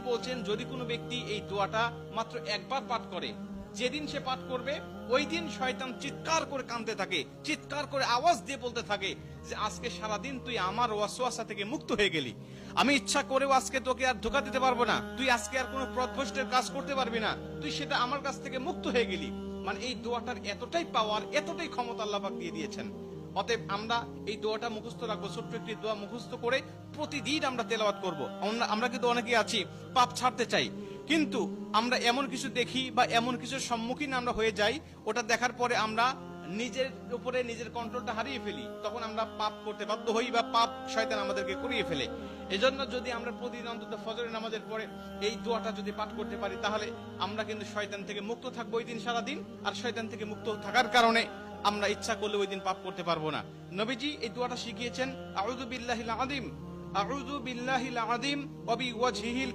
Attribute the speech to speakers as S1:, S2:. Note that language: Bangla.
S1: বলছেন যদি কোনো ব্যক্তি এই দোয়াটা মাত্র একবার পাঠ করে, যেদিন সে পাঠ করবে ওই দিন শয়তান চিৎকার করে কাঁদতে থাকে, চিৎকার করে আওয়াজ দিয়ে বলতে থাকে যে আজকে সারাদিন তুই আমার ওয়াসওয়াসা থেকে মুক্ত হয়ে গেলি, আমি ইচ্ছা করেও আজকে তোকে আর ধোঁকা দিতে পারবো না, তুই আজকে আর কোনো পথভ্রষ্টের কাজ করতে পারবি না, তুই সেটা আমার কাছ থেকে মুক্ত হয়ে গেলি। মানে এই দোয়াটার এতটাই পাওয়ার, এতটাই ক্ষমতা আল্লাহ পাক দিয়ে দিয়েছেন। অতএব আমরা এই দোয়াটা মুখস্থ রাখবো, ছোট্ট একটি দোয়া মুখস্থ করে প্রতিদিন আমরা তেলাওয়াত করব। আমরা কিন্তু অনেকেই আছি পাপ ছাড়তে চাই, কিন্তু আমরা এমন কিছু দেখি বা এমন কিছুর সম্মুখীন আমরা হয়ে যাই, ওটা দেখার পরে আমরা নিজের উপরে নিজের কন্ট্রোলটা হারিয়ে ফেলি, তখন আমরা পাপ করতে বাধ্য হই বা পাপ শয়তান আমাদেরকে করিয়ে ফেলে। এজন্য যদি আমরা প্রতিদিন অন্তত ফজরের নামাজের পরে এই দোয়াটা যদি পাঠ করতে পারি, তাহলে আমরা কিন্তু শয়তান থেকে মুক্ত থাকবো ওই দিন সারাদিন। আর শয়তান থেকে মুক্ত থাকার কারণে আমরা ইচ্ছা করলে ওই দিন পাপ করতে পারবো না। নবীজি এই দোয়াটা শিখিয়েছেন, আউযু বিল্লাহিল আযীম, আউযু বিল্লাহিল আযীম ওয়া বিওয়াজহিল